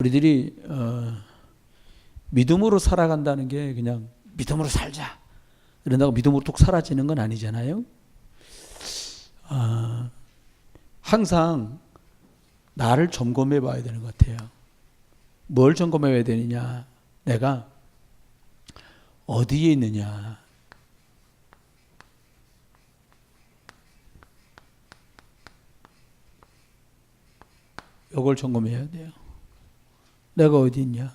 우리들이 믿음으로 살아간다는 게 그냥 믿음으로 살자 이런다고 믿음으로 뚝 사라지는 건 아니잖아요. 항상 나를 점검해 봐야 되는 것 같아요. 뭘 점검해 봐야 되느냐? 내가 어디에 있느냐? 이걸 점검해야 돼요. 내가 어디 있냐?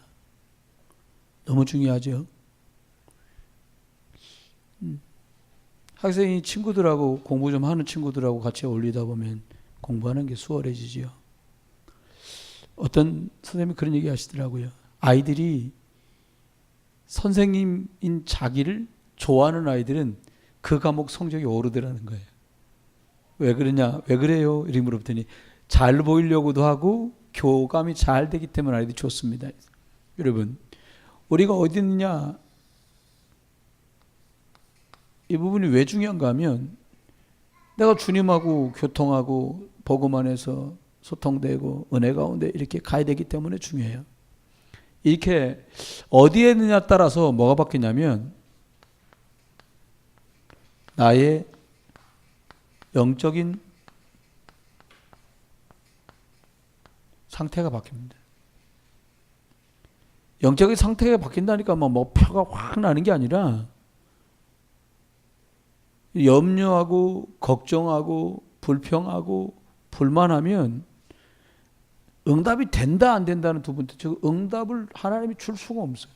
너무 중요하죠. 학생이 친구들하고 공부 좀 하는 친구들하고 같이 어울리다 보면 공부하는 게 수월해지죠. 어떤 선생님이 그런 얘기 하시더라고요. 아이들이 선생님인 자기를 좋아하는 아이들은 그 과목 성적이 오르더라는 거예요. 왜 그러냐? 왜 그래요? 이렇게 물어봤더니 잘 보이려고도 하고 교감이 잘 되기 때문에 아이들이 좋습니다. 여러분, 우리가 어디 있느냐? 이 부분이 왜 중요한가 하면 내가 주님하고 교통하고 복음 안에서 소통되고 은혜 가운데 이렇게 가야 되기 때문에 중요해요. 이렇게 어디에 있느냐에 따라서 뭐가 바뀌냐면 나의 영적인 상태가 바뀝니다. 영적인 상태가 바뀐다니까 뭐 표가 확 나는 게 아니라 염려하고 걱정하고 불평하고 불만하면 응답이 된다 안 된다는 두 번째, 즉 응답을 하나님이 줄 수가 없어요.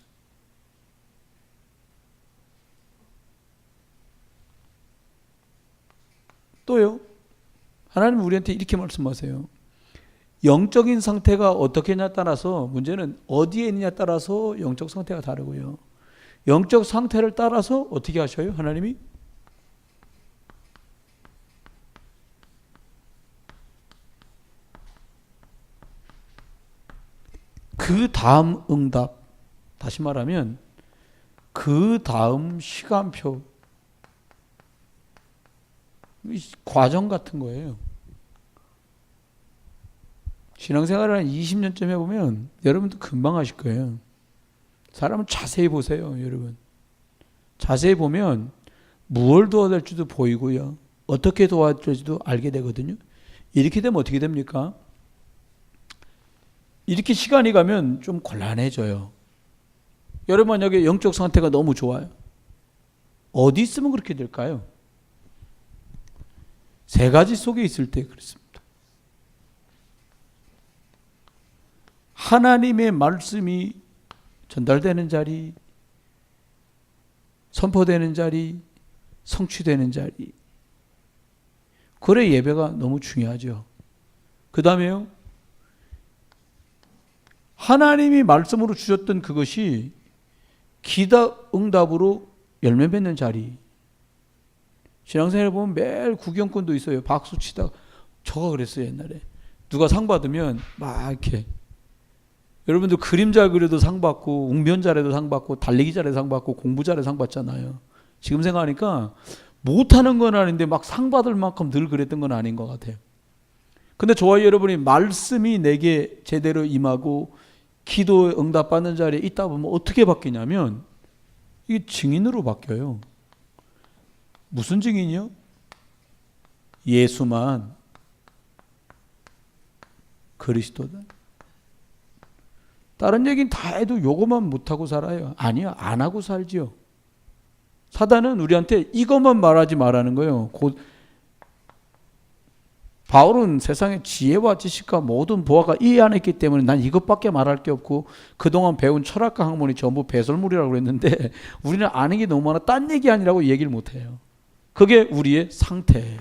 또요, 하나님은 우리한테 이렇게 말씀하세요. 영적인 상태가 어떻게냐에 따라서, 문제는 어디에 있느냐에 따라서 영적 상태가 다르고요. 영적 상태를 따라서 어떻게 하셔요? 하나님이 그 다음 응답, 다시 말하면 그 다음 시간표, 과정 같은 거예요. 신앙생활을 한 20년쯤 해보면 여러분도 금방 하실 거예요. 사람은 자세히 보세요. 여러분, 자세히 보면 무엇을 도와야 될지도 보이고요, 어떻게 도와야 될지도 알게 되거든요. 이렇게 되면 어떻게 됩니까? 이렇게 시간이 가면 좀 곤란해져요. 여러분, 만약에 영적 상태가 너무 좋아요. 어디 있으면 그렇게 될까요? 세 가지 속에 있을 때 그렇습니다. 하나님의 말씀이 전달되는 자리, 선포되는 자리, 성취되는 자리. 그래, 예배가 너무 중요하죠. 그 다음에요, 하나님이 말씀으로 주셨던 그것이 기도 응답으로 열매 맺는 자리. 신앙생활에 보면 매일 구경꾼도 있어요. 박수 치다가. 저가 그랬어요, 옛날에. 누가 상 받으면 막 이렇게. 여러분들 그림 잘 그려도 상 받고, 웅변 잘해도 상 받고, 달리기 잘해도 상 받고, 공부 잘해도 상 받잖아요. 지금 생각하니까 못하는 건 아닌데 막 상 받을 만큼 늘 그랬던 건 아닌 것 같아요. 근데 저와 여러분이 말씀이 내게 제대로 임하고 기도에 응답받는 자리에 있다 보면 어떻게 바뀌냐면 이게 증인으로 바뀌어요. 무슨 증인이요? 예수만 그리스도다. 다른 얘기는 다 해도 요것만 못하고 살아요. 아니요, 안 하고 살지요. 사단은 우리한테 이것만 말하지 말라는 거예요. 곧 바울은 세상의 지혜와 지식과 모든 보화가 이 안에 있기 때문에 난 이것밖에 말할 게 없고 그동안 배운 철학과 학문이 전부 배설물이라고 그랬는데 우리는 아는 게 너무 많아 딴 얘기 아니라고 얘기를 못해요. 그게 우리의 상태예요.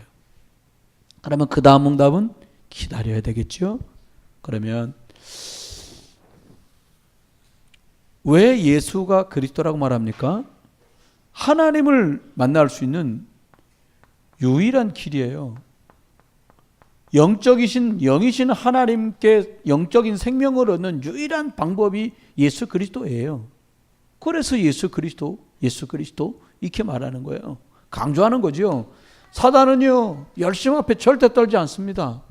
그러면 그 다음 응답은 기다려야 되겠죠. 그러면 왜 예수가 그리스도라고 말합니까? 하나님을 만날 수 있는 유일한 길이에요. 영이신 하나님께 영적인 생명을 얻는 유일한 방법이 예수 그리스도예요. 그래서 예수 그리스도 이렇게 말하는 거예요. 강조하는 거죠. 사단은요, 열심 앞에 절대 떨지 않습니다.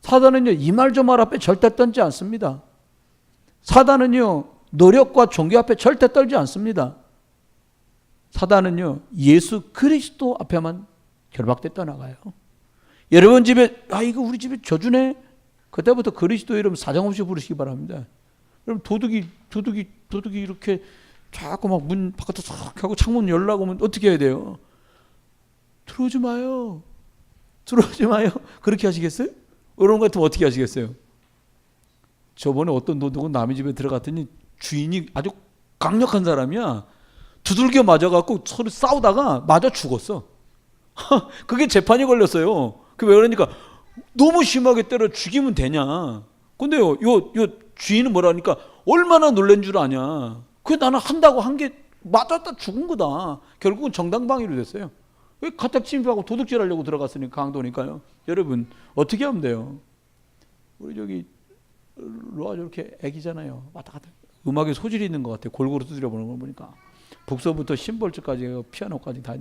사단은요, 이 말 저 말 앞에 절대 떨지 않습니다. 사단은요, 노력과 종교 앞에 절대 떨지 않습니다. 사단은요, 예수 그리스도 앞에만 결박돼 떠나가요. 여러분 집에, 이거 우리 집에 저주네? 그때부터 그리스도 이름 사정없이 부르시기 바랍니다. 그럼 도둑이 이렇게 자꾸 막 문 바깥에 싹 하고 창문 열라고 하면 어떻게 해야 돼요? 들어오지 마요. 그렇게 하시겠어요? 이런 것 같으면 어떻게 하시겠어요? 저번에 어떤 도둑은 남의 집에 들어갔더니 주인이 아주 강력한 사람이야. 두들겨 맞아갖고 서로 싸우다가 맞아 죽었어. 그게 재판이 걸렸어요. 왜 그러니까 너무 심하게 때려 죽이면 되냐. 근데요, 요 주인은 뭐라니까 얼마나 놀란 줄 아냐. 나는 한다고 한 게 맞았다 죽은 거다. 결국은 정당방위로 됐어요. 왜 가택 침입하고 도둑질 하려고 들어갔으니까 강도니까요. 여러분 어떻게 하면 돼요? 우리 저기 로아 저렇게 애기잖아요. 왔다 갔다 음악에 소질이 있는 것 같아요. 골고루 두드려 보는 걸 보니까 북서부터 심벌즈까지 피아노까지 다.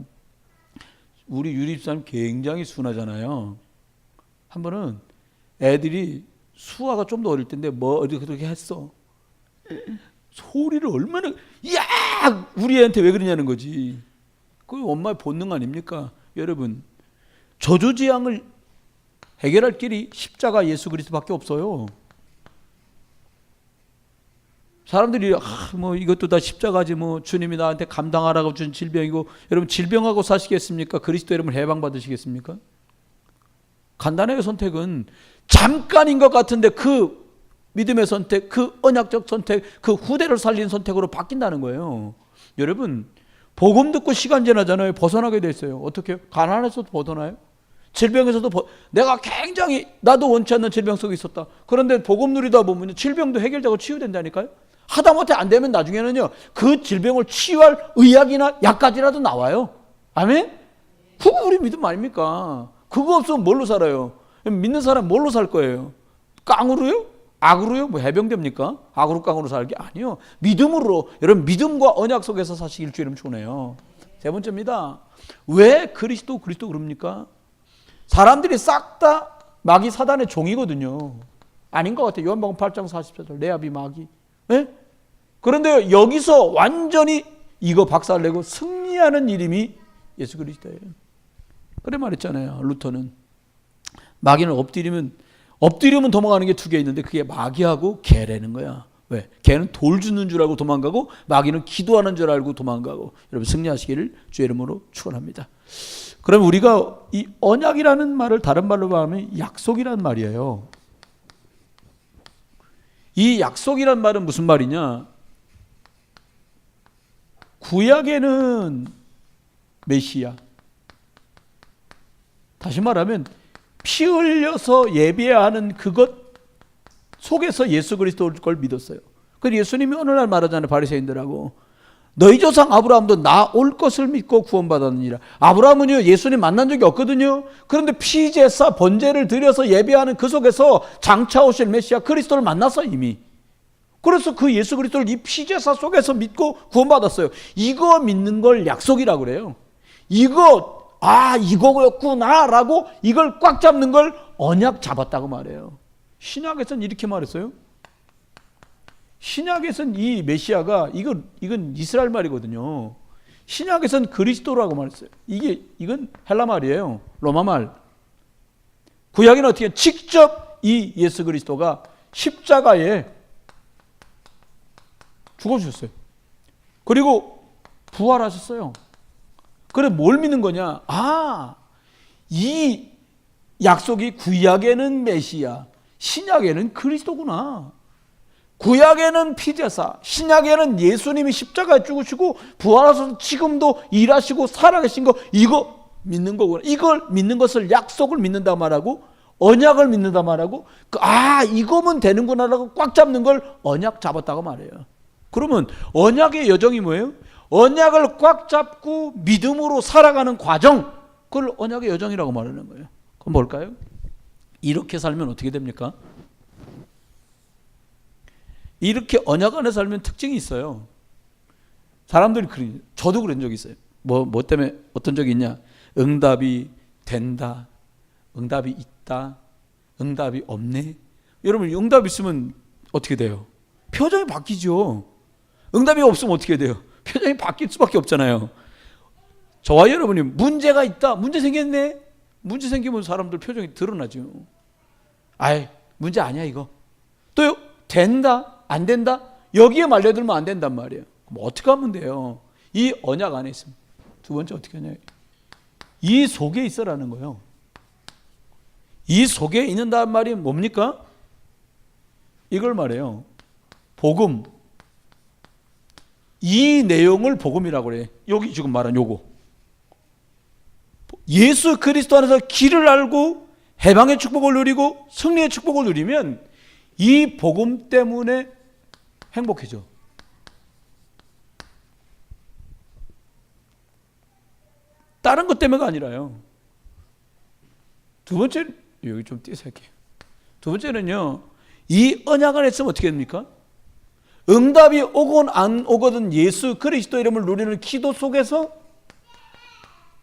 우리 유립사님 굉장히 순하잖아요. 한 번은 애들이 수아가 좀 더 어릴 때인데 뭐 어디 그렇게 했어. 소리를 얼마나 야 우리 애한테 왜 그러냐는 거지. 그 엄마의 본능 아닙니까? 여러분 저주지향을 해결할 길이 십자가 예수 그리스도밖에 없어요. 사람들이 뭐 이것도 다 십자가지 뭐 주님이 나한테 감당하라고 준 질병이고. 여러분 질병하고 사시겠습니까? 그리스도 이름을 해방받으시겠습니까? 간단해요. 선택은 잠깐인 것 같은데 그 믿음의 선택, 그 언약적 선택, 그 후대를 살린 선택으로 바뀐다는 거예요. 여러분 복음 듣고 시간 지나잖아요. 벗어나게 됐어요. 어떻게 해요? 가난에서도 벗어나요? 질병에서도 내가 굉장히 나도 원치 않는 질병 속에 있었다. 그런데 복음 누리다 보면 질병도 해결되고 치유된다니까요. 하다못해 안 되면 나중에는요 그 질병을 치유할 의약이나 약까지라도 나와요. 아멘? 그거 우리 믿음 아닙니까? 그거 없으면 뭘로 살아요? 믿는 사람 뭘로 살 거예요? 깡으로요? 악으로요? 뭐 해병됩니까? 악으로 깡으로 살기? 아니요. 믿음으로. 여러분 믿음과 언약 속에서 사시길 주님 추원해요. 세 번째입니다. 왜 그리스도 그럽니까? 사람들이 싹 다 마귀 사단의 종이거든요. 아닌 것 같아요. 요한복음 8장 44절 레아비 마귀. 네? 그런데 여기서 완전히 이거 박살내고 승리하는 이름이 예수 그리스도예요. 그래 말했잖아요. 루터는 마귀는 엎드리면 도망가는 게 두 개 있는데 그게 마귀하고 개라는 거야. 왜? 개는 돌 주는 줄 알고 도망가고 마귀는 기도하는 줄 알고 도망가고. 여러분 승리하시기를 주의 이름으로 축원합니다. 그럼 우리가 이 언약이라는 말을 다른 말로 말하면 약속이라는 말이에요. 이 약속이란 말은 무슨 말이냐? 구약에는 메시아, 다시 말하면 피 흘려서 예배하는 그것 속에서 예수 그리스도를 걸 믿었어요. 그래서 예수님이 어느 날 말하잖아요. 바리새인들하고 너희 조상 아브라함도 나 올 것을 믿고 구원받았느니라. 아브라함은요 예수님 만난 적이 없거든요. 그런데 피제사 번제를 드려서 예배하는 그 속에서 장차 오실 메시아 그리스도를 만났어 이미. 그래서 그 예수 그리스도를 이 피제사 속에서 믿고 구원받았어요. 이거 믿는 걸 약속이라고 그래요. 이거였구나라고 이걸 꽉 잡는 걸 언약 잡았다고 말해요. 신약에서는 이렇게 말했어요. 신약에서는 이 메시아가 이건 이스라엘 말이거든요. 신약에서는 그리스도라고 말했어요. 이건 헬라 말이에요. 로마 말. 구약에는 어떻게 직접 이 예수 그리스도가 십자가에 죽어주셨어요. 그리고 부활하셨어요. 그래 뭘 믿는 거냐? 이 약속이 구약에는 메시아, 신약에는 그리스도구나. 구약에는 피제사, 신약에는 예수님이 십자가에 죽으시고 부활하셔서 지금도 일하시고 살아계신 거 이거 믿는 거구나. 이걸 믿는 것을 약속을 믿는다 말하고 언약을 믿는다 말하고 이거면 되는구나라고 꽉 잡는 걸 언약 잡았다고 말해요. 그러면 언약의 여정이 뭐예요? 언약을 꽉 잡고 믿음으로 살아가는 과정, 그걸 언약의 여정이라고 말하는 거예요. 그럼 뭘까요? 이렇게 살면 어떻게 됩니까? 이렇게 언약 안에 살면 특징이 있어요. 사람들이 저도 그런 적이 있어요. 뭐 때문에 어떤 적이 있냐? 응답이 된다, 응답이 있다, 응답이 없네. 여러분 응답 있으면 어떻게 돼요? 표정이 바뀌죠. 응답이 없으면 어떻게 돼요? 표정이 바뀔 수밖에 없잖아요. 저와 여러분이 문제가 있다. 문제 생겼네. 문제 생기면 사람들 표정이 드러나죠. 아이, 문제 아니야 이거. 또요, 된다, 안 된다. 여기에 말려들면 안 된단 말이에요. 그럼 어떻게 하면 돼요? 이 언약 안에 있습니다. 두 번째 어떻게 하냐? 이 속에 있어라는 거예요. 이 속에 있는다는 말이 뭡니까? 이걸 말해요. 복음. 이 내용을 복음이라고 그래. 여기 지금 말한 요거. 예수 그리스도 안에서 길을 알고 해방의 축복을 누리고 승리의 축복을 누리면 이 복음 때문에 행복해져. 다른 것 때문에가 아니라요. 두 번째, 여기 좀 띄어서 할게요. 두 번째는요, 이 언약 안에 있으면 어떻게 됩니까? 응답이 오건 안 오거든 예수 그리스도 이름을 누리는 기도 속에서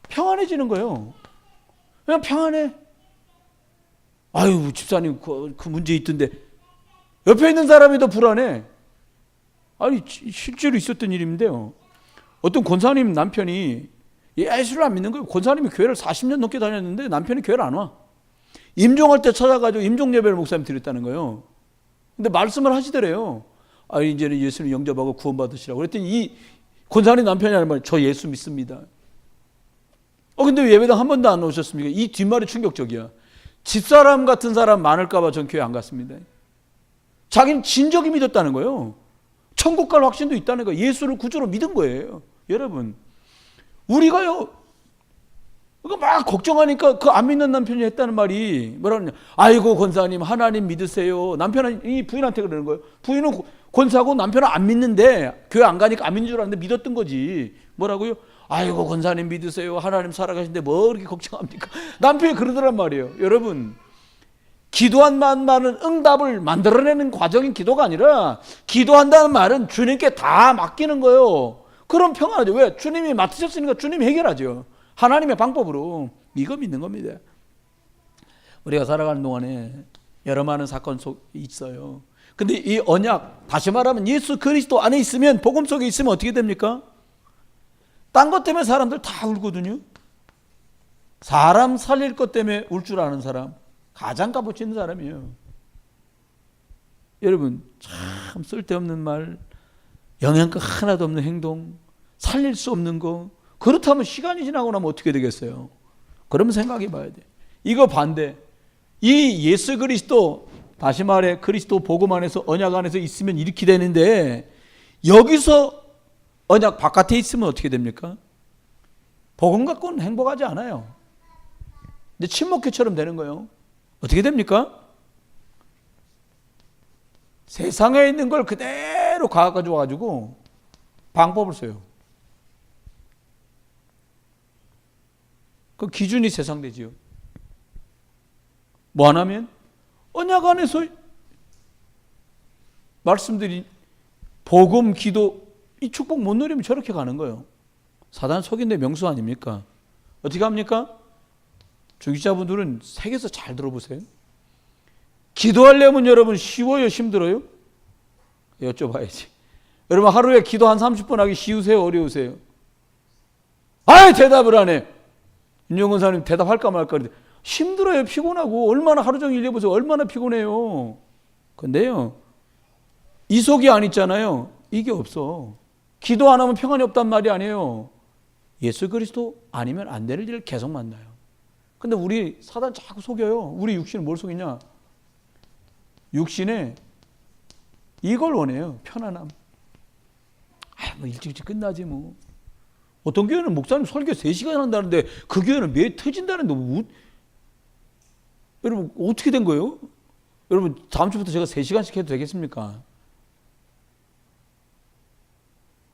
평안해지는 거예요. 그냥 평안해. 아유, 집사님 그 문제 있던데. 옆에 있는 사람이 더 불안해. 아니, 실제로 있었던 일인데요. 어떤 권사님 남편이 예수를 안 믿는 거예요. 권사님이 교회를 40년 넘게 다녔는데 남편이 교회를 안 와. 임종할 때 찾아가지고 임종 예배를 목사님 드렸다는 거예요. 근데 말씀을 하시더래요. 아, 이제는 예수를 영접하고 구원받으시라고. 그랬더니 이 권사님 남편이 하는 말, 저 예수 믿습니다. 근데 왜 예배당 한 번도 안 오셨습니까? 이 뒷말이 충격적이야. 집사람 같은 사람 많을까봐 전 교회 안 갔습니다. 자기는 진적이 믿었다는 거예요. 천국 갈 확신도 있다는 거예요. 예수를 구주로 믿은 거예요. 여러분, 우리가요, 막 걱정하니까 그 안 믿는 남편이 했다는 말이 뭐라 그러냐. 아이고, 권사님, 하나님 믿으세요. 남편이 부인한테 그러는 거예요. 부인은 권사고 남편은 안 믿는데, 교회 안 가니까 안 믿는 줄 알았는데 믿었던 거지. 뭐라고요? 아이고, 권사님 믿으세요. 하나님 살아가신데 뭐 그렇게 걱정합니까? 남편이 그러더란 말이에요. 여러분, 기도한 말은 응답을 만들어내는 과정인 기도가 아니라, 기도한다는 말은 주님께 다 맡기는 거예요. 그럼 평안하죠. 왜? 주님이 맡으셨으니까 주님이 해결하죠. 하나님의 방법으로. 이거 믿는 겁니다. 우리가 살아가는 동안에 여러 많은 사건 속에 있어요. 근데 이 언약, 다시 말하면 예수 그리스도 안에 있으면, 복음 속에 있으면 어떻게 됩니까? 딴 것 때문에 사람들 다 울거든요. 사람 살릴 것 때문에 울 줄 아는 사람, 가장 값어치 있는 사람이에요. 여러분, 참 쓸데없는 말, 영향가 하나도 없는 행동, 살릴 수 없는 거, 그렇다면 시간이 지나고 나면 어떻게 되겠어요? 그러면 생각해 봐야 돼. 이거 반대. 이 예수 그리스도, 다시 말해 그리스도 복음 안에서, 언약 안에서 있으면 이렇게 되는데, 여기서 언약 바깥에 있으면 어떻게 됩니까? 복음 갖고는 행복하지 않아요. 근데 침묵회처럼 되는 거예요. 어떻게 됩니까? 세상에 있는 걸 그대로 가져와 가지고 방법을 써요. 그 기준이 세상되지요. 뭐 하냐면 언약 안에서 말씀드린 복음, 기도, 이 축복 못 누리면 저렇게 가는 거예요. 사단 속인데 명수 아닙니까? 어떻게 합니까? 중직자분들은 세계에서 잘 들어보세요. 기도하려면 여러분 쉬워요, 힘들어요? 여쭤봐야지. 여러분 하루에 기도 한 30분 하기 쉬우세요, 어려우세요? 아예 대답을 안 해. 윤영근 사님 대답할까 말까 그런데 힘들어요, 피곤하고. 얼마나 하루 종일 일해보세요. 얼마나 피곤해요. 근데요, 이 속이 안 있잖아요. 이게 없어. 기도 안 하면 평안이 없단 말이 아니에요. 예수 그리스도 아니면 안 되는 일을 계속 만나요. 근데 우리 사단 자꾸 속여요. 우리 육신은 뭘 속이냐? 육신에 이걸 원해요. 편안함. 뭐 일찍 끝나지 뭐. 어떤 교회는 목사님 설교 3시간 한다는데 그 교회는 매 터진다는데 뭐. 여러분 어떻게 된 거예요? 여러분 다음 주부터 제가 3시간씩 해도 되겠습니까?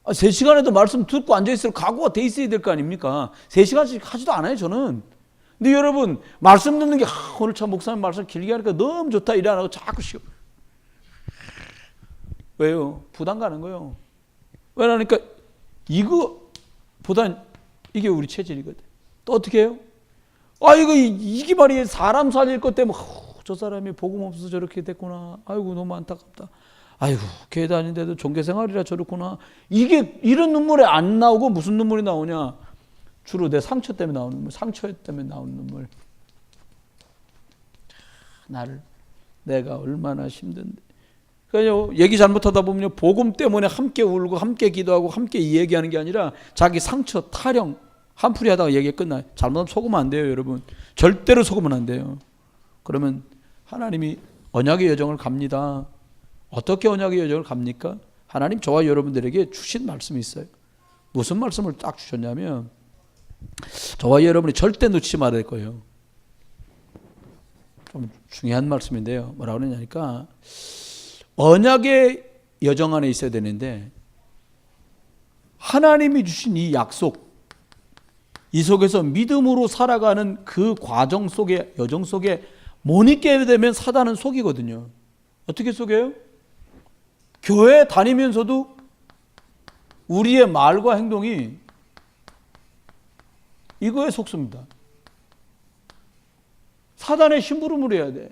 3시간에도 말씀 듣고 앉아있을 각오가 돼 있어야 될 거 아닙니까? 3시간씩 하지도 않아요 저는. 근데 여러분 말씀 듣는 게 오늘 참 목사님 말씀 길게 하니까 너무 좋다 이래 안 하고 자꾸 쉬어. 왜요? 부담 가는 거예요. 왜냐니까 이거보단 이게 우리 체질이거든. 또 어떻게 해요? 이게 말이에요. 사람 살릴 것 때문에 저 사람이 복음 없어서 저렇게 됐구나. 아이고 너무 안타깝다. 아이고 교회 다니는데도 종교생활이라 저렇구나. 이게 이런 눈물이 안 나오고 무슨 눈물이 나오냐. 주로 내 상처 때문에 나오는 눈물, 상처 때문에 나오는 눈물. 내가 얼마나 힘든데. 그러니까 얘기 잘못하다 보면 복음 때문에 함께 울고 함께 기도하고 함께 이 얘기하는 게 아니라 자기 상처, 타령, 한풀이 하다가 얘기가 끝나요. 잘못하면 속으면 안 돼요, 여러분. 절대로 속으면 안 돼요. 그러면 하나님이 언약의 여정을 갑니다. 어떻게 언약의 여정을 갑니까? 하나님 저와 여러분들에게 주신 말씀이 있어요. 무슨 말씀을 딱 주셨냐면 저와 여러분이 절대 놓치지 말아야 될 거예요. 좀 중요한 말씀인데요. 뭐라고 그러냐니까 언약의 여정 안에 있어야 되는데 하나님이 주신 이 약속, 이 속에서 믿음으로 살아가는 그 과정 속에, 여정 속에 못 있게 되면 사단은 속이거든요. 어떻게 속여요? 교회 다니면서도 우리의 말과 행동이 이거에 속습니다. 사단의 심부름을 해야 돼.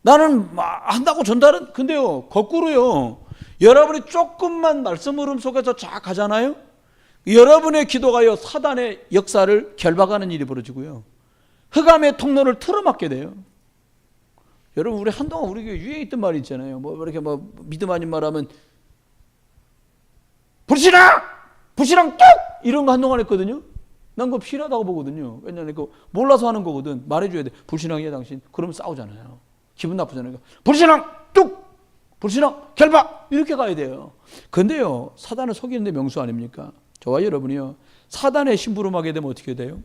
나는 한다고 전달은, 근데요, 거꾸로요. 여러분이 조금만 말씀 흐름 속에서 쫙 가잖아요. 여러분의 기도가요, 사단의 역사를 결박하는 일이 벌어지고요. 흑암의 통로를 틀어막게 돼요. 여러분, 우리 한동안 우리 교회 유행에 있던 말이 있잖아요. 뭐 이렇게 뭐 믿음 아닌 말하면 불신앙 뚝 이런 거 한동안 했거든요. 난 그거 필요하다고 보거든요. 왜냐하면 그거 몰라서 하는 거거든. 말해줘야 돼. 불신앙이야 당신. 그러면 싸우잖아요. 기분 나쁘잖아요. 불신앙 뚝, 불신앙 결박 이렇게 가야 돼요. 근데요, 사단을 속이는데 명수 아닙니까? 저와 여러분이요, 사단의 심부름하게 되면 어떻게 돼요?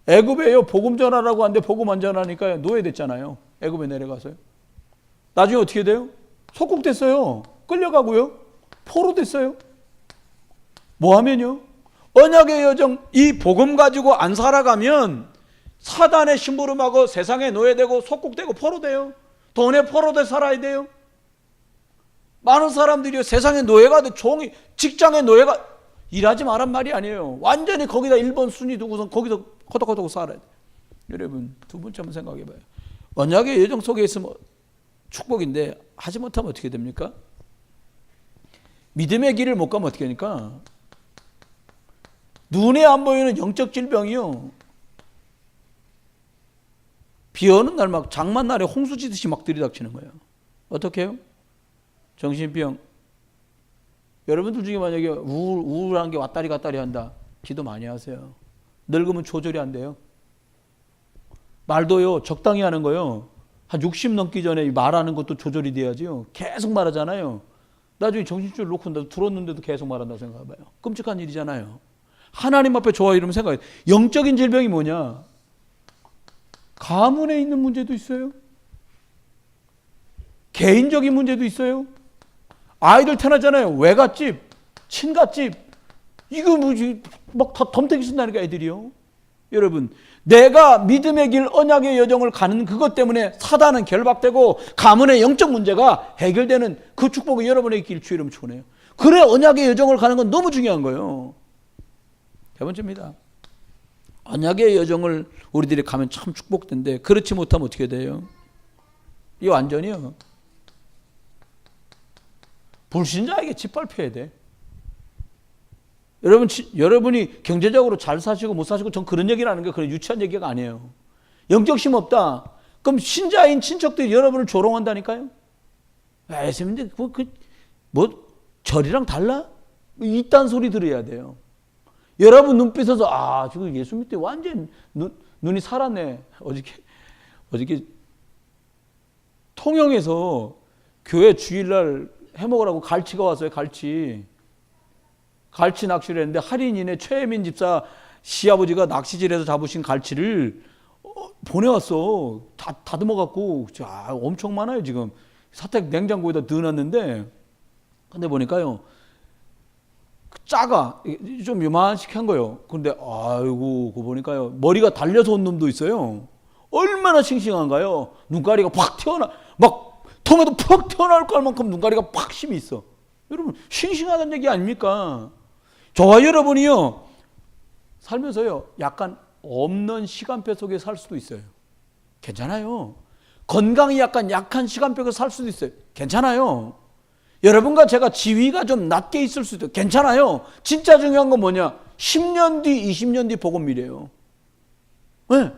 애굽에요, 복음 전하라고 하는데 복음 안 전하니까 노예됐잖아요. 애굽에 내려가서요. 나중에 어떻게 돼요? 속국됐어요. 끌려가고요. 포로됐어요. 뭐 하면요? 언약의 여정, 이 복음 가지고 안 살아가면 사단의 심부름하고 세상에 노예되고 속국되고 포로돼요. 돈에 포로돼 살아야 돼요. 많은 사람들이 세상의 노예가 돼, 직장의 노예가, 일하지 말란 말이 아니에요. 완전히 거기다 1번 순위 두고선 거기서 허덕허덕 살아야 돼요. 여러분, 두 번째 한번 생각해 봐요. 언약의 여정 속에 있으면 축복인데 하지 못하면 어떻게 됩니까? 믿음의 길을 못 가면 어떻게 합니까? 눈에 안 보이는 영적 질병이요, 비 오는 날 막 장맛날에 홍수 지듯이 막 들이닥치는 거예요. 어떻게 해요? 정신병. 여러분들 중에 만약에 우울한 게 왔다리 갔다리 한다, 기도 많이 하세요. 늙으면 조절이 안 돼요. 말도요, 적당히 하는 거요, 한 60 넘기 전에 말하는 것도 조절이 돼야지요. 계속 말하잖아요. 나중에 정신줄 놓고 들었는데도 계속 말한다고 생각해봐요. 끔찍한 일이잖아요. 하나님 앞에 저와 이러면 생각해요. 영적인 질병이 뭐냐? 가문에 있는 문제도 있어요. 개인적인 문제도 있어요. 아이들 태어나잖아요. 외갓집, 친갓집. 이거 뭐지? 막 다 덤태기 쓴다니까, 애들이요. 여러분, 내가 믿음의 길, 언약의 여정을 가는 그것 때문에 사단은 결박되고 가문의 영적 문제가 해결되는 그 축복이 여러분에게 있기를 주의 이름으로 축원해요. 그래, 언약의 여정을 가는 건 너무 중요한 거예요. 세 번째입니다. 언약의 여정을 우리들이 가면 참 축복된데 그렇지 못하면 어떻게 돼요? 이 완전히요, 불신자에게 짓밟혀야 돼. 여러분이 경제적으로 잘 사시고 못 사시고, 전 그런 얘기를 하는 게 그런 유치한 얘기가 아니에요. 영적심 없다. 그럼 신자인 친척들이 여러분을 조롱한다니까요. 예수님인데 뭐 절이랑 달라? 이딴 소리 들어야 돼요. 여러분 눈빛에서 지금 예수 믿을 때 완전 눈이 살았네. 어저께 통영에서 교회 주일날 해먹으라고 갈치가 왔어요. 갈치 낚시를 했는데 할인인의 최혜민 집사 시아버지가 낚시질해서 잡으신 갈치를 보내왔어. 다 다듬어갖고. 엄청 많아요 지금. 사택 냉장고에다 넣어놨는데, 근데 보니까요, 작아. 좀 요만식한 거예요. 근데 아이고, 그거 보니까요, 머리가 달려서 온 놈도 있어요. 얼마나 싱싱한가요? 눈가리가 팍 튀어나, 막 통에도 팍 튀어나올 걸 만큼 눈가리가 팍 힘이 있어. 여러분, 싱싱하다는 얘기 아닙니까? 저와 여러분이요, 살면서요, 약간 없는 시간표 속에 살 수도 있어요. 괜찮아요. 건강이 약간 약한 시간표가 살 수도 있어요. 괜찮아요. 여러분과 제가 지위가 좀 낮게 있을 수도 괜찮아요. 진짜 중요한 건 뭐냐? 10년 뒤, 20년 뒤 복음이래요. 네.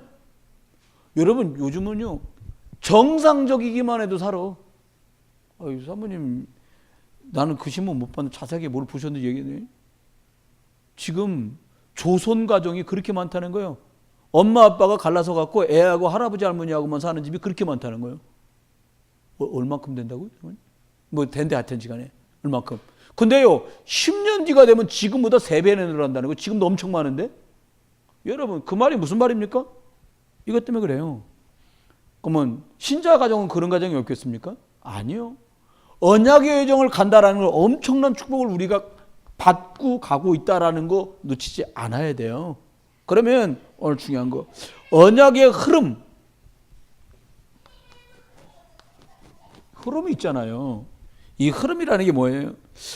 여러분 요즘은요 정상적이기만 해도 살아. 사모님 나는 그 신문 못 봤는데 자세하게 뭘 보셨는지 얘기해. 지금 조선 가정이 그렇게 많다는 거예요. 엄마 아빠가 갈라서 갖고 애하고 할아버지 할머니하고만 사는 집이 그렇게 많다는 거예요. 얼만큼 된다고요? 뭐 된대 하여튼 시간에 얼만큼. 근데요 10년 뒤가 되면 지금보다 3배나 늘어난다는 거예요. 지금도 엄청 많은데. 여러분 그 말이 무슨 말입니까? 이것 때문에 그래요. 그러면 신자 가정은 그런 가정이 없겠습니까? 아니요. 언약의 여정을 간다라는 걸 엄청난 축복을 우리가 받고 가고 있다라는 거 놓치지 않아야 돼요. 그러면 오늘 중요한 거 언약의 흐름이 있잖아요. 이 흐름이라는 게 뭐예요?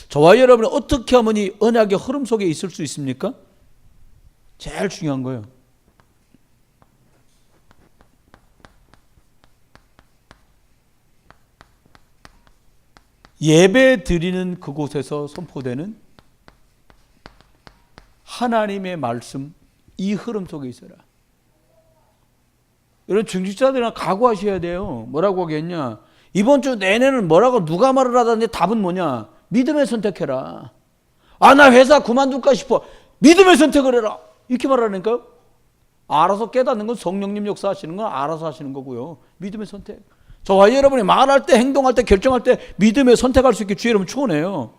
저와 여러분은 어떻게 하면 이 언약의 흐름 속에 있을 수 있습니까? 제일 중요한 거예요. 예배 드리는 그곳에서 선포되는 하나님의 말씀, 이 흐름 속에 있어라. 여러분 중직자들이나 각오하셔야 돼요. 뭐라고 하겠냐? 이번 주 내내는 뭐라고 누가 말을 하다는데 답은 뭐냐? 믿음의 선택해라. 나 회사 그만둘까 싶어. 믿음의 선택을 해라. 이렇게 말하니까요. 알아서 깨닫는 건 성령님 역사하시는 건 알아서 하시는 거고요. 믿음의 선택. 저와 여러분이 말할 때, 행동할 때, 결정할 때 믿음에 선택할 수 있게 주의 여러분 축원해요.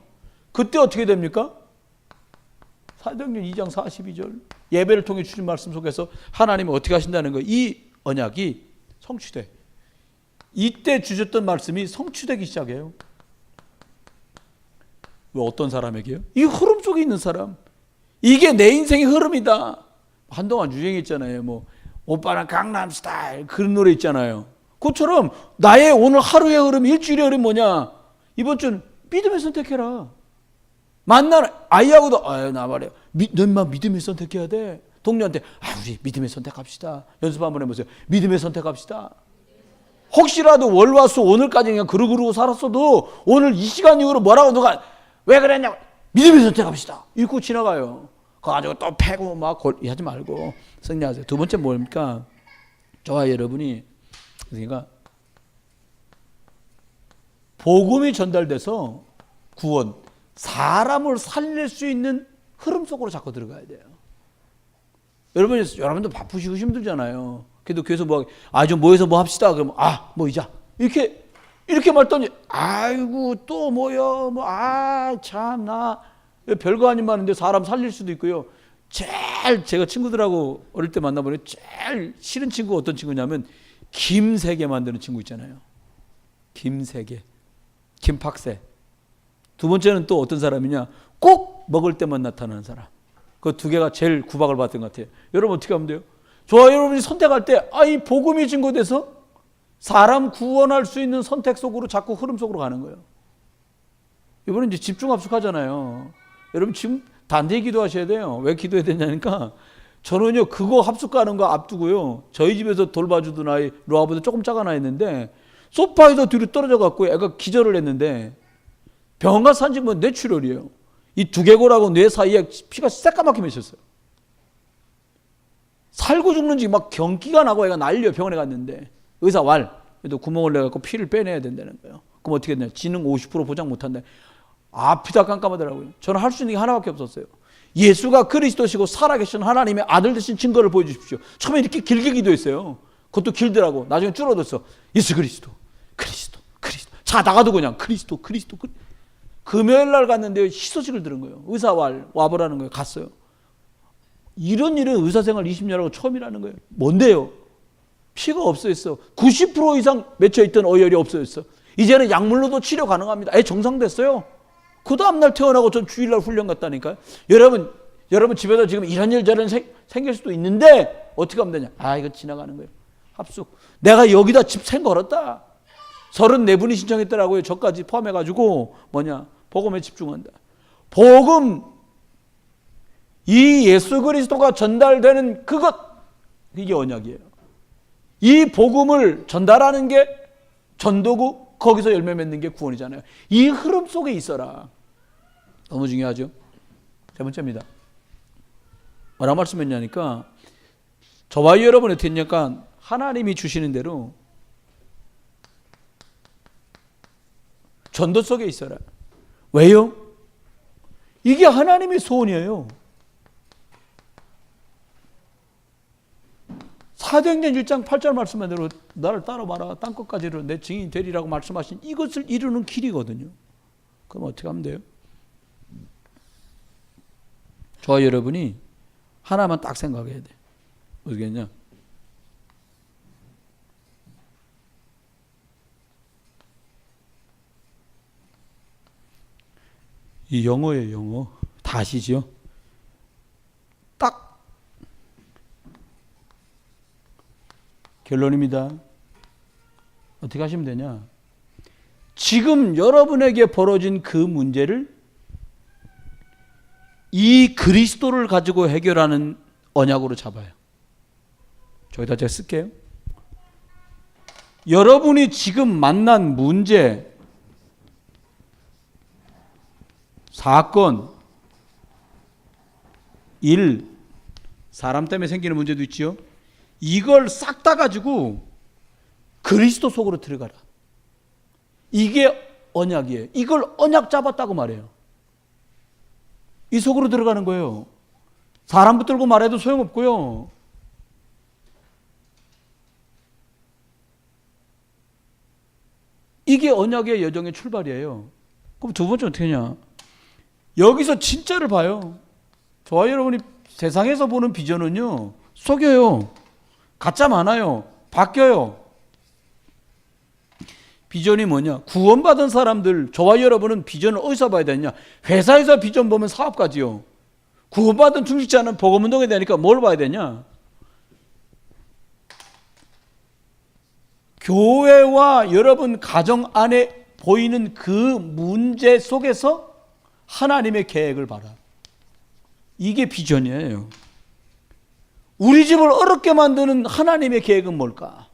그때 어떻게 됩니까? 사도행전 2장 42절 예배를 통해 주신 말씀 속에서 하나님이 어떻게 하신다는 거예요. 이 언약이 성취돼. 이때 주셨던 말씀이 성취되기 시작해요. 왜 어떤 사람에게요? 이 흐름 속에 있는 사람. 이게 내 인생의 흐름이다. 한동안 유행했잖아요. 뭐 오빠랑 강남스타일 그런 노래 있잖아요. 그것처럼 나의 오늘 하루의 흐름, 일주일의 흐름 뭐냐? 이번 주는 믿음을 선택해라. 만나는 아이하고도 나 말이야. 너만 믿음을 선택해야 돼. 동료한테 우리 믿음을 선택합시다. 연습 한번 해보세요. 믿음을 선택합시다. 혹시라도 월화수 오늘까지 그냥 그러고 살았어도 오늘 이 시간 이후로 뭐라고 누가 왜 그랬냐고 믿음을 선택합시다. 읽고 지나가요. 그거 가지고 또 패고 막 하지 말고 승리하세요. 두 번째 뭡니까? 저와 여러분이 그러니까 복음이 전달돼서 구원, 사람을 살릴 수 있는 흐름 속으로 자꾸 들어가야 돼요. 여러분도 바쁘시고 힘들잖아요. 그래도 교회에서 좀 모여서 뭐 합시다. 그러면 모이자. 이렇게 말더니 아이고 또 모여 참나 별거 아닌 말인데 사람 살릴 수도 있고요. 제일 제가 친구들하고 어릴 때 만나보니 제일 싫은 친구가 어떤 친구냐면 김세계 만드는 친구 있잖아요. 김세계, 김팍세. 두 번째는 또 어떤 사람이냐? 꼭 먹을 때만 나타나는 사람. 그 두 개가 제일 구박을 받던 것 같아요. 여러분 어떻게 하면 돼요? 저와 여러분이 선택할 때 이 복음이 증거돼서 사람 구원할 수 있는 선택 속으로 자꾸 흐름 속으로 가는 거예요. 이번에 이제 집중 합숙하잖아요. 여러분 지금 단대히 기도하셔야 돼요. 왜 기도해야 되냐니까 저는요 그거 합숙 가는 거 앞두고요. 저희 집에서 돌봐주던 아이 로아보다 조금 작은 아이였는데 소파에서 뒤로 떨어져 갖고 애가 기절을 했는데 병원 가서 산지 뭐 뇌출혈이에요. 이 두개골하고 뇌 사이에 피가 새까맣게 맺혔어요. 살고 죽는지 막 경기가 나고 애가 난리예요. 병원에 갔는데 의사 그래도 구멍을 내갖고 피를 빼내야 된다는 거예요. 그럼 어떻게 됐냐? 지능 50% 보장 못한다. 앞이 다 깜깜하더라고요. 저는 할 수 있는 게 하나밖에 없었어요. 예수가 그리스도시고 살아계신 하나님의 아들 되신 증거를 보여주십시오. 처음에 이렇게 길게 기도했어요. 그것도 길더라고. 나중에 줄어들었어. 예수 그리스도. 자다가도 그냥 그리스도. 금요일 날 갔는데 희소식을 들은 거예요. 의사 와보라는 거예요. 갔어요. 이런 일은 의사생활 20년하고 처음이라는 거예요. 뭔데요? 피가 없어졌어. 90% 이상 맺혀있던 어혈이 없어졌어. 이제는 약물로도 치료 가능합니다. 정상됐어요. 그 다음날 퇴원하고 전 주일날 훈련 갔다니까요. 여러분 집에서 지금 이런 일 저런 생길 수도 있는데 어떻게 하면 되냐? 이거 지나가는 거예요. 합숙. 내가 여기다 집 생걸었다. 34분이 신청했더라고요. 저까지 포함해가지고 복음에 집중한다. 복음, 이 예수 그리스도가 전달되는 그것, 이게 언약이에요. 이 복음을 전달하는 게 전도고 거기서 열매 맺는 게 구원이잖아요. 이 흐름 속에 있어라. 너무 중요하죠. 세 번째입니다. 뭐라고 말씀했냐니까 저와 여러분이 어떻게 했냐니까 하나님이 주시는 대로 전도 속에 있어라. 왜요? 이게 하나님의 소원이에요. 사도행전 1장 8절 말씀대로 나를 따라와라 땅끝까지로 내 증인이 되리라고 말씀하신 이것을 이루는 길이거든요. 그럼 어떻게 하면 돼요? 저와 여러분이 하나만 딱 생각해야 돼. 어떻게 했냐? 이 영어예요, 영어. 다 아시죠? 딱 결론입니다. 어떻게 하시면 되냐? 지금 여러분에게 벌어진 그 문제를 이 그리스도를 가지고 해결하는 언약으로 잡아요. 저기다 제가 쓸게요. 여러분이 지금 만난 문제, 사건, 일, 사람 때문에 생기는 문제도 있죠. 이걸 싹 다 가지고 그리스도 속으로 들어가라. 이게 언약이에요. 이걸 언약 잡았다고 말해요. 이 속으로 들어가는 거예요. 사람 붙들고 말해도 소용없고요. 이게 언약의 여정의 출발이에요. 그럼 두 번째 어떻게 하냐? 여기서 진짜를 봐요. 저와 여러분이 세상에서 보는 비전은요, 속여요. 가짜 많아요. 바뀌어요. 비전이 뭐냐? 구원받은 사람들, 저와 여러분은 비전을 어디서 봐야 되냐? 회사에서 비전 보면 사업가지요. 구원받은 중직자는 복음운동에 되니까 뭘 봐야 되냐? 교회와 여러분 가정 안에 보이는 그 문제 속에서 하나님의 계획을 봐라. 이게 비전이에요. 우리 집을 어렵게 만드는 하나님의 계획은 뭘까?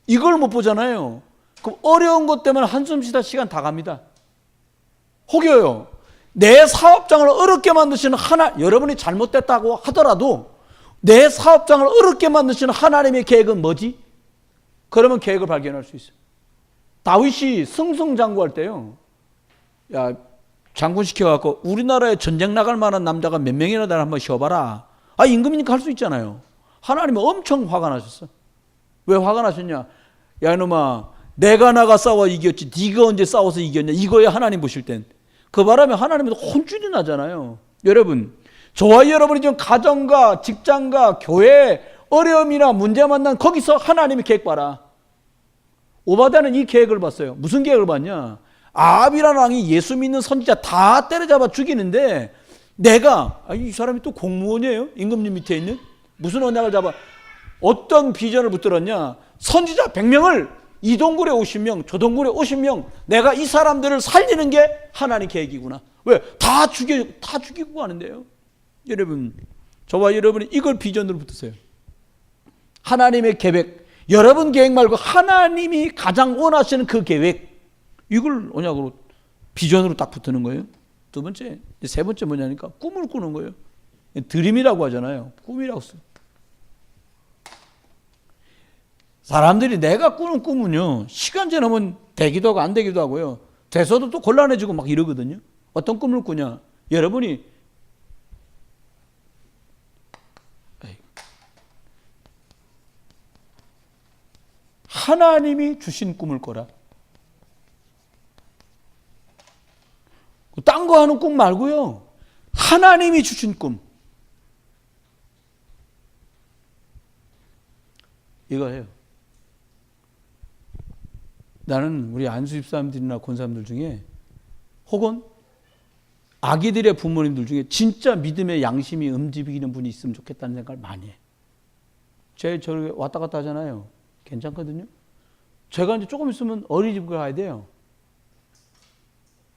이걸 못 보잖아요. 그럼 어려운 것 때문에 한숨 쉬다 시간 다 갑니다. 혹여요. 내 사업장을 어렵게 만드시는 여러분이 잘못됐다고 하더라도 내 사업장을 어렵게 만드시는 하나님의 계획은 뭐지? 그러면 계획을 발견할 수 있어요. 다윗이 승승장구할 때요. 야, 장군 시켜갖고 우리나라에 전쟁 나갈 만한 남자가 몇 명이나 되나 한번 쉬어봐라. 아, 임금이니까 할 수 있잖아요. 하나님은 엄청 화가 나셨어. 왜 화가 나셨냐? 야, 이놈아, 내가 나가 싸워 이겼지. 네가 언제 싸워서 이겼냐? 이거야 하나님 보실 땐. 그 바람에 하나님은 혼쭐이 나잖아요. 여러분, 저와 여러분이 지금 가정과 직장과 교회 어려움이나 문제 만난 거기서 하나님의 계획 봐라. 오바댜는 이 계획을 봤어요. 무슨 계획을 봤냐? 아합이라는 왕이 예수 믿는 선지자 다 때려잡아 죽이는데 내가 이 사람이 또 공무원이에요? 임금님 밑에 있는? 무슨 언약을 잡아? 어떤 비전을 붙들었냐? 선지자 100명을 이 동굴에 50명, 저 동굴에 50명, 내가 이 사람들을 살리는 게 하나님 계획이구나. 왜? 다 죽이고 가는데요. 여러분, 저와 여러분이 이걸 비전으로 붙으세요. 하나님의 계획, 여러분 계획 말고 하나님이 가장 원하시는 그 계획, 이걸 언약으로 비전으로 딱 붙는 거예요. 두 번째, 세 번째 뭐냐니까 꿈을 꾸는 거예요. 드림이라고 하잖아요. 꿈이라고 써요. 사람들이 내가 꾸는 꿈은요, 시간 지나면 되기도 하고 안 되기도 하고요. 돼서도 또 곤란해지고 막 이러거든요. 어떤 꿈을 꾸냐? 여러분이 하나님이 주신 꿈을 꿔라. 딴 거 하는 꿈 말고요. 하나님이 주신 꿈. 이거 해요. 나는 우리 안수 집사님들이나 권사님들 중에 혹은 아기들의 부모님들 중에 진짜 믿음의 양심이 움직이는 분이 있으면 좋겠다는 생각을 많이 해. 저를 왔다 갔다 하잖아요. 괜찮거든요. 제가 이제 조금 있으면 어린이집 가야 돼요.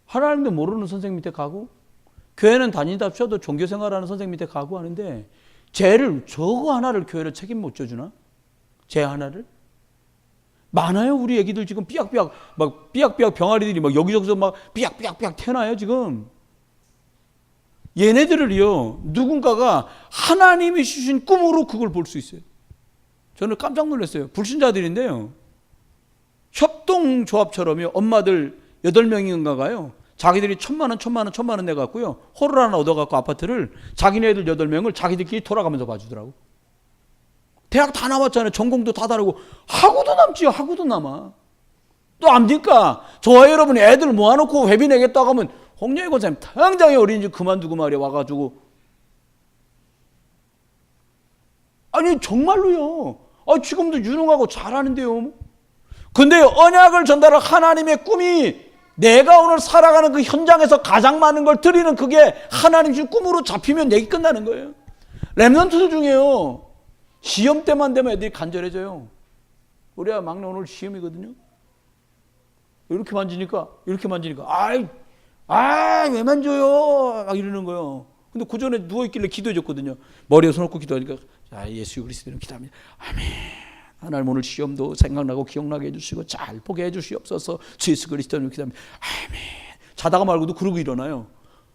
하나님도 모르는 선생님 밑에 가고 교회는 다니다 쳐도 종교생활하는 선생님 밑에 가고 하는데 쟤를 저거 하나를 교회로 책임 못 져주나? 제 하나를? 많아요. 우리 애기들 지금 삐약삐약 막 삐약삐약 병아리들이 막 여기저기서 막 삐약삐약삐약 태어나요 지금. 얘네들을요 누군가가 하나님이 주신 꿈으로 그걸 볼 수 있어요. 저는 깜짝 놀랐어요. 불신자들인데요. 협동조합처럼요. 엄마들 8명인가가요. 자기들이 1,000만 원 내갖고요. 홀을 하나 얻어갖고 아파트를 자기네들 8명을 자기들끼리 돌아가면서 봐주더라고. 대학 다 나왔잖아요. 전공도 다 다르고. 하고도 남지요. 하고도 남아. 또 압니까? 저와 여러분이 애들 모아놓고 회비 내겠다고 하면 홍영희 권사님 당장에 어린이집 그만두고 말이야 와가지고. 아니 정말로요. 지금도 유능하고 잘하는데요. 근데 언약을 전달할 하나님의 꿈이 내가 오늘 살아가는 그 현장에서 가장 많은 걸 드리는 그게 하나님 준 꿈으로 잡히면 얘기 끝나는 거예요. 렘넌트들 중에요. 시험 때만 되면 애들이 간절해져요. 우리 막내 오늘 시험이거든요. 이렇게 만지니까 왜 만져요? 막 이러는 거예요. 근데 그 전에 누워있길래 기도해 줬거든요. 머리에 손 얹고 기도하니까 자, 예수 그리스도는 기도합니다. 아멘. 하나님 오늘 시험도 생각나고 기억나게 해주시고 잘 보게 해주시옵소서. 주 예수 그리스도는 기도합니다. 아멘. 자다가 말고도 그러고 일어나요.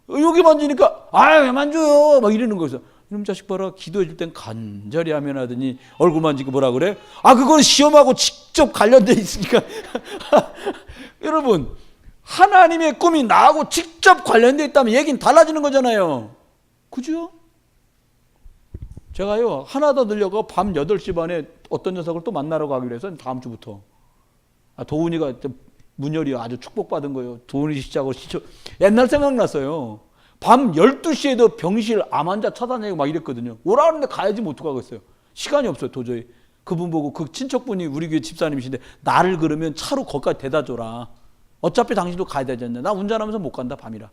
여기 만지니까 왜 만져요? 막 이러는 거죠. 이놈 자식 봐라. 기도해 줄 땐 간절히 하면 하더니 얼굴 만지고 뭐라 그래? 그건 시험하고 직접 관련돼 있으니까. 여러분 하나님의 꿈이 나하고 직접 관련돼 있다면 얘기는 달라지는 거잖아요. 그죠? 제가요 하나 더 늘려고 밤 8시 반에 어떤 녀석을 또 만나러 가기로 해서 다음 주부터 도훈이가 문열이 아주 축복받은 거예요. 도훈이 시작으로 옛날 생각났어요. 밤 12시에도 병실 암 환자 찾아내고 막 이랬거든요. 오라 하는데 가야지 뭐 어떡하겠어요. 시간이 없어요 도저히. 그분 보고 그 친척분이 우리 교회 집사님이신데 나를 그러면 차로 거기까지 대다 줘라. 어차피 당신도 가야 되지 않냐. 나 운전하면서 못 간다 밤이라.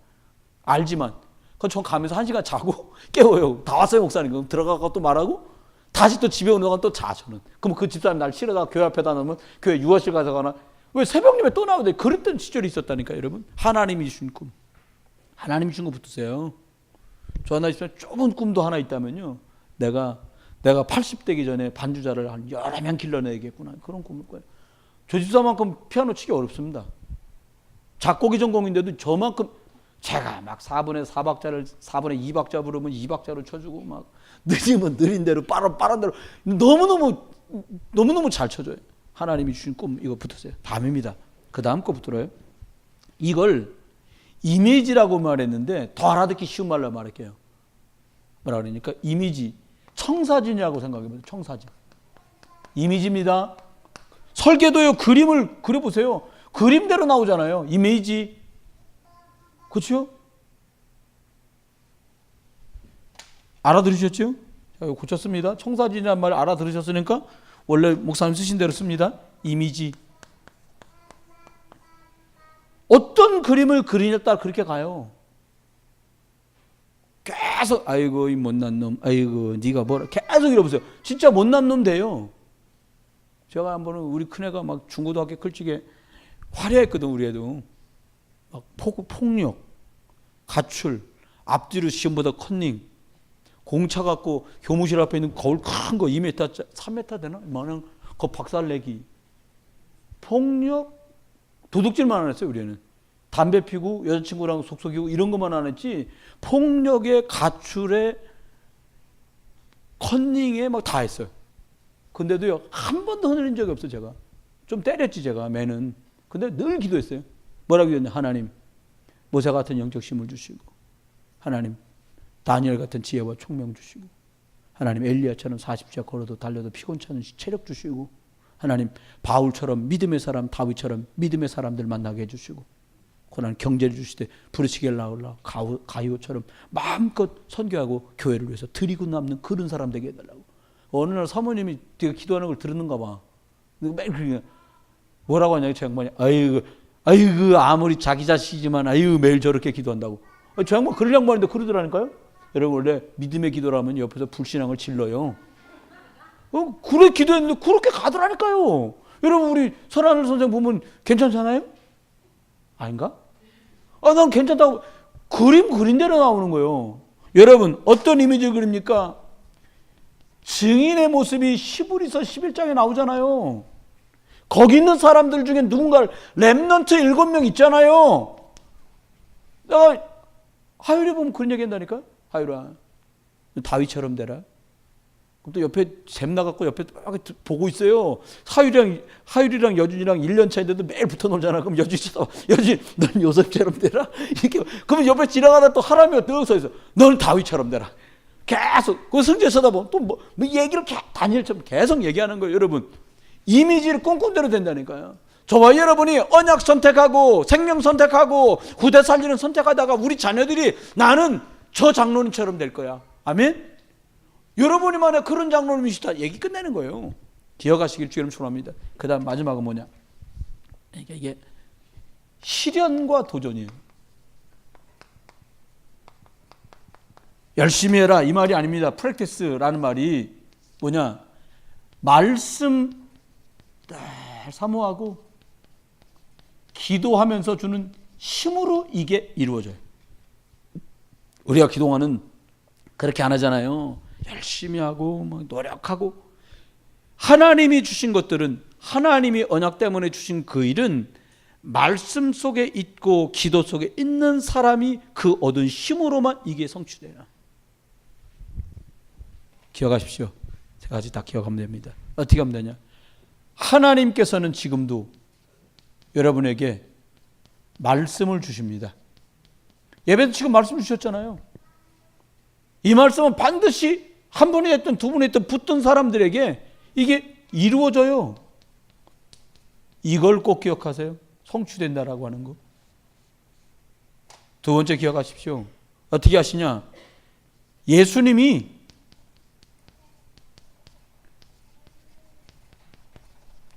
알지만 그건 전 가면서 1시간 자고 깨워요. 다 왔어요 목사님. 그럼 들어가고 또 말하고 다시 또 집에 오는 동안 또 자 저는. 그럼 그 집사님 날 실어다가 교회 앞에다 놓으면 교회 유아실 가서 가나. 왜 새벽 예배 또 나오는데 그랬던 시절이 있었다니까 여러분. 하나님이 주신 꿈. 하나님이 주신 거 붙으세요. 저 하나 있으면 좁은 꿈도 하나 있다면요. 내가 80되기 전에 반주자를 한 여러 명 길러내야겠구나. 그런 꿈일 거예요. 저 집사만큼 피아노 치기 어렵습니다. 작곡이 전공인데도 저만큼 제가 막 4분의 4박자를 4분의 2박자 부르면 2박자로 쳐주고 막 느리면 느린 대로 빠른 대로 너무너무 잘 쳐줘요. 하나님이 주신 꿈 이거 붙으세요. 밤입니다. 그 다음 거 붙들어요. 이걸 이미지라고 말했는데 더 알아듣기 쉬운 말로 말할게요. 뭐라 그러니까 이미지 청사진이라고 생각해보세요. 청사진 이미지입니다. 설계도요 그림을 그려보세요. 그림대로 나오잖아요. 이미지 그렇죠? 알아들으셨죠? 고쳤습니다. 청사진이라는 말 알아들으셨으니까 원래 목사님 쓰신 대로 씁니다. 이미지 어떤 그림을 그리냐에 따라 그렇게 가요. 계속 아이고 이 못난 놈 아이고 네가 뭐라 계속 이러보세요. 진짜 못난 놈 돼요. 제가 한 번은 우리 큰애가 막 중고등학교 클직에 화려했거든. 우리 애도 막 폭력 가출 앞뒤로 시험보다 컨닝 공차 갖고 교무실 앞에 있는 거울 큰 거 2m 3m 되나? 만한 거 박살내기 폭력 도둑질만 안 했어요. 우리 애는 담배 피고 여자친구랑 속속이고 이런 것만 안 했지 폭력에 가출에 컨닝에 막 다 했어요. 근데도요 한 번도 흔들린 적이 없어요. 제가 좀 때렸지 제가 매는. 근데 늘 기도했어요. 뭐라고 기도했냐. 하나님 모세 같은 영적 힘을 주시고 하나님 다니엘 같은 지혜와 총명 주시고 하나님 엘리야처럼 40자 걸어도 달려도 피곤치 않은 체력 주시고 하나님 바울처럼 믿음의 사람 다윗처럼 믿음의 사람들 만나게 해주시고 고난 경제를 주시되 부르시길 나올라 가이오처럼 마음껏 선교하고 교회를 위해서 드리고 남는 그런 사람 되게 해달라고. 어느 날 사모님이 네가 기도하는 걸 들었는가 봐. 매일 그러냐. 뭐라고 하냐 저 양반이. 아이고 아무리 자기 자식이지만 아이고 매일 저렇게 기도한다고. 저 양반 그럴 양반인데 그러더라니까요. 여러분 원래 믿음의 기도라면 옆에서 불신앙을 질러요. 그래 기도했는데 그렇게 가더라니까요. 여러분 우리 선하늘 선생 보면 괜찮잖아요? 아닌가? 난 괜찮다고. 그림 그린 대로 나오는 거예요. 여러분 어떤 이미지를 그립니까? 증인의 모습이 히브리서 11장에 나오잖아요. 거기 있는 사람들 중에 누군가 렘넌트 7명 있잖아요. 내가 하율이 보면 그런 얘기 한다니까. 하율아, 다윗처럼 되라. 그럼 또 옆에 샘 나갖고 옆에 보고 있어요. 하율이랑 여준이랑 1년 차인데도 매일 붙어 놀잖아. 그럼 여준이 넌 요셉처럼 되라. 이렇게 그러면 옆에 지나가다 또 하람이가 떡 서 있어. 넌 다윗처럼 되라. 계속 그 성경 쳐다보면 또 뭐 얘기를 다니엘처럼 계속 얘기하는 거예요. 여러분, 이미지를 꿈꿈대로 된다니까요. 저와 여러분이 언약 선택하고 생명 선택하고 후대 살리는 선택하다가 우리 자녀들이 나는 저 장로님처럼 될 거야. 아멘? 여러분이 만약 그런 장로님이시다 얘기 끝내는 거예요. 기억하시길 주님 축원합니다. 그 다음 마지막은 뭐냐? 그러니까 이게 실현과 도전이에요. 열심히 해라 이 말이 아닙니다. 프랙티스라는 말이 뭐냐? 말씀 늘 사모하고 기도하면서 주는 힘으로 이게 이루어져요. 우리가 기도하는 그렇게 안 하잖아요. 열심히 하고 막 노력하고. 하나님이 주신 것들은, 하나님이 언약 때문에 주신 그 일은 말씀 속에 있고 기도 속에 있는 사람이 그 얻은 힘으로만 이게 성취돼요. 기억하십시오. 세 가지 다 기억하면 됩니다. 어떻게 하면 되냐? 하나님께서는 지금도 여러분에게 말씀을 주십니다. 예배도 지금 말씀을 주셨잖아요. 이 말씀은 반드시 한 분이 됐든 두 분이 됐든 붙든 사람들에게 이게 이루어져요. 이걸 꼭 기억하세요. 성취된다라고 하는 거. 두 번째 기억하십시오. 어떻게 하시냐? 예수님이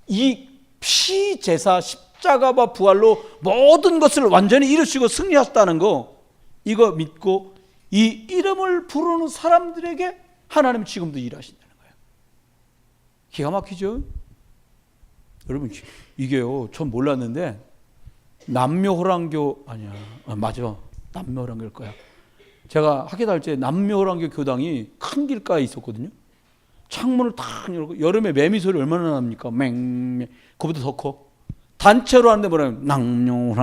이 피제사 십자가와 부활로 모든 것을 완전히 이루시고 승리하셨다는 거, 이거 믿고 이 이름을 부르는 사람들에게 하나님은 지금도 일하신다는 거예요. 기가 막히죠? 여러분, 이게요, 전 몰랐는데 남묘호랑교 아니야, 맞아, 남묘호랑교일 거야. 제가 학교 다닐 때 남묘호랑교 교당이 큰 길가에 있었거든요. 창문을 탁 열고, 여름에 매미 소리 얼마나 납니까? 맹맹. 그보다 더 커. 단체로 하는데 뭐냐면 낭룡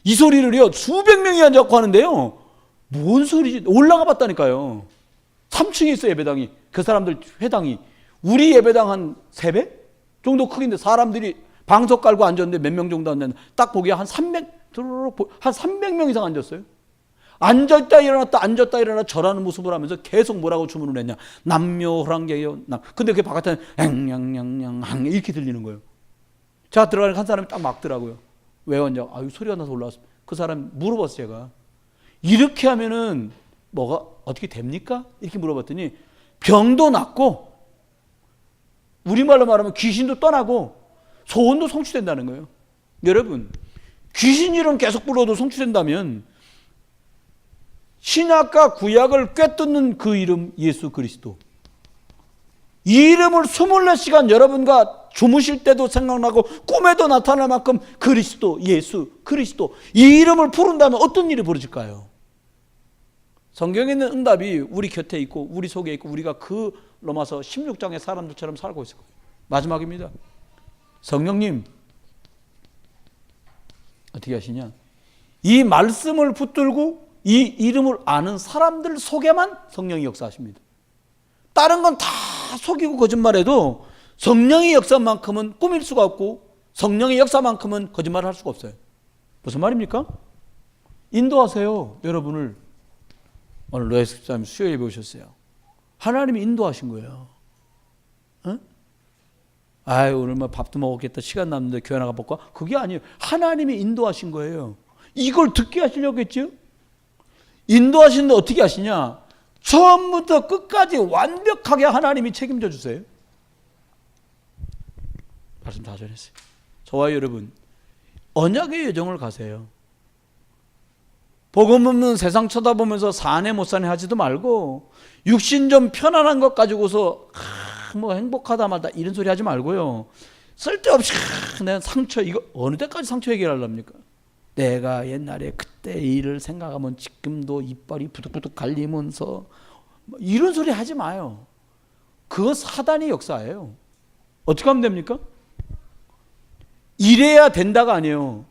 이 소리를요 수백 명이 앉아서 하는데요. 뭔 소리지? 올라가 봤다니까요. 3층에 있어 예배당이. 그 사람들 회당이 우리 예배당 한 3배 정도 크긴데 사람들이 방석 깔고 앉았는데 몇 명 정도 앉았는데 딱 보기에 한 300명 이상 앉았어요. 앉았다 일어났다 앉았다 일어났다 절하는 모습을 하면서 계속 뭐라고 주문을 했냐? 남묘호랑개요. 근데 그게 바깥에는 앵냥냥냥 이렇게 들리는 거예요. 제가 들어가는 한 사람이 딱 막더라고요. 왜 왔냐? 아유 소리가 나서 올라왔어. 그 사람 물어봤어요. 제가 이렇게 하면은 뭐가 어떻게 됩니까? 이렇게 물어봤더니 병도 낫고 우리말로 말하면 귀신도 떠나고 소원도 성취된다는 거예요. 여러분, 귀신 이름 계속 불러도 성취된다면 신약과 구약을 꿰뚫는 그 이름 예수 그리스도, 이 이름을 24시간 여러분과 주무실 때도 생각나고 꿈에도 나타날 만큼 그리스도, 예수 그리스도, 이 이름을 부른다면 어떤 일이 벌어질까요? 성경에 있는 응답이 우리 곁에 있고 우리 속에 있고 우리가 그 로마서 16장의 사람들처럼 살고 있을 거예요. 마지막입니다. 성령님 어떻게 하시냐? 이 말씀을 붙들고 이 이름을 아는 사람들 속에만 성령이 역사하십니다. 다른 건 다 속이고 거짓말해도 성령의 역사만큼은 꾸밀 수가 없고 성령의 역사만큼은 거짓말을 할 수가 없어요. 무슨 말입니까? 인도하세요. 여러분을 오늘 로에스 집사님 수요일에 오셨어요. 하나님이 인도하신 거예요. 응? 아유 오늘 뭐 밥도 먹었겠다, 시간 남는데 교회 나가 볼까? 그게 아니에요. 하나님이 인도하신 거예요. 이걸 듣게 하시려고 했죠. 인도하시는데 어떻게 하시냐? 처음부터 끝까지 완벽하게 하나님이 책임져 주세요. 말씀 다 전했어요. 저와 여러분, 언약의 여정을 가세요. 복음 없는 세상 쳐다보면서 사네 못 사네 하지도 말고, 육신 좀 편안한 것 가지고서 뭐 행복하다 말다 이런 소리 하지 말고요. 쓸데없이 내 상처, 이거 어느 때까지 상처 얘기하려합니까? 내가 옛날에 그때 일을 생각하면 지금도 이빨이 부득부득 갈리면서 이런 소리 하지 마요. 그거 사단의 역사예요. 어떻게 하면 됩니까? 이래야 된다가 아니에요.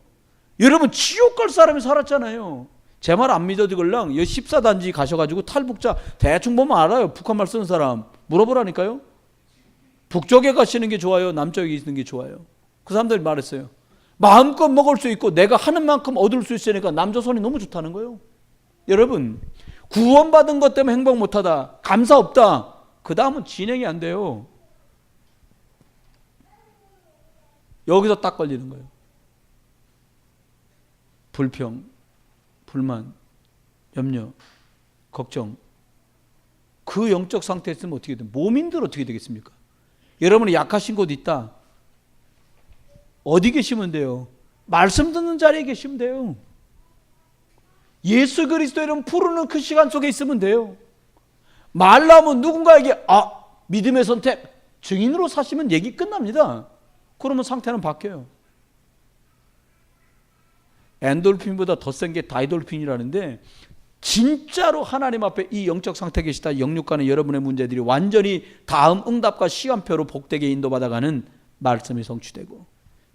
여러분 지옥 갈 사람이 살았잖아요. 제 말 안 믿어도 걸랑 14단지 가셔가지고 탈북자 대충 보면 알아요. 북한말 쓰는 사람 물어보라니까요. 북쪽에 가시는 게 좋아요? 남쪽에 있는 게 좋아요? 그 사람들이 말했어요. 마음껏 먹을 수 있고 내가 하는 만큼 얻을 수 있으니까 남조선이 너무 좋다는 거예요. 여러분 구원받은 것 때문에 행복 못하다, 감사 없다, 그 다음은 진행이 안 돼요. 여기서 딱 걸리는 거예요. 불평, 불만, 염려, 걱정. 그 영적 상태에 있으면 어떻게 돼요? 몸인들 어떻게 되겠습니까? 여러분이 약하신 곳 있다. 어디 계시면 돼요? 말씀 듣는 자리에 계시면 돼요. 예수 그리스도 이름 부르는 그 시간 속에 있으면 돼요. 말라면 누군가에게 믿음의 선택, 증인으로 사시면 얘기 끝납니다. 그러면 상태는 바뀌어요. 엔돌핀보다 더 센 게 다이돌핀이라는데, 진짜로 하나님 앞에 이 영적 상태에 계시다 영육가는 여러분의 문제들이 완전히 다음 응답과 시간표로 복되게 인도받아가는 말씀이 성취되고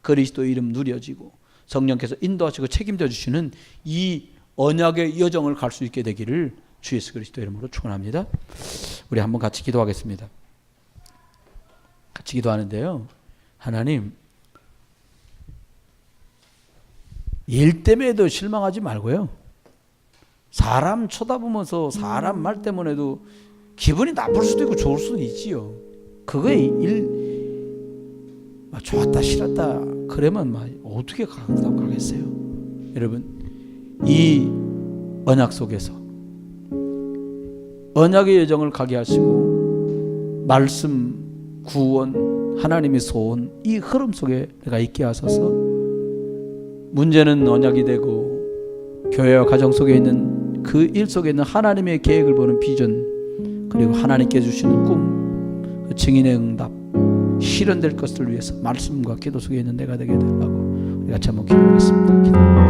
그리스도의 이름 누려지고 성령께서 인도하시고 책임져 주시는 이 언약의 여정을 갈 수 있게 되기를 주 예수 그리스도 이름으로 축원합니다. 우리 한번 같이 기도하겠습니다. 같이 기도하는데요. 하나님, 일 때문에도 실망하지 말고요. 사람 쳐다보면서 사람 말 때문에도 기분이 나쁠 수도 있고 좋을 수도 있지요. 그거에 좋았다 싫었다 그러면 어떻게 가겠어요? 여러분, 이 언약 속에서 언약의 여정을 가게 하시고 말씀, 구원, 하나님의 소원, 이 흐름 속에 내가 있게 하소서. 문제는 언약이 되고 교회와 가정 속에 있는 그 일 속에 있는 하나님의 계획을 보는 비전, 그리고 하나님께 주시는 꿈, 그 증인의 응답, 실현될 것을 위해서 말씀과 기도 속에 있는 내가 되게 달라고 우리가 한번 기도하겠습니다.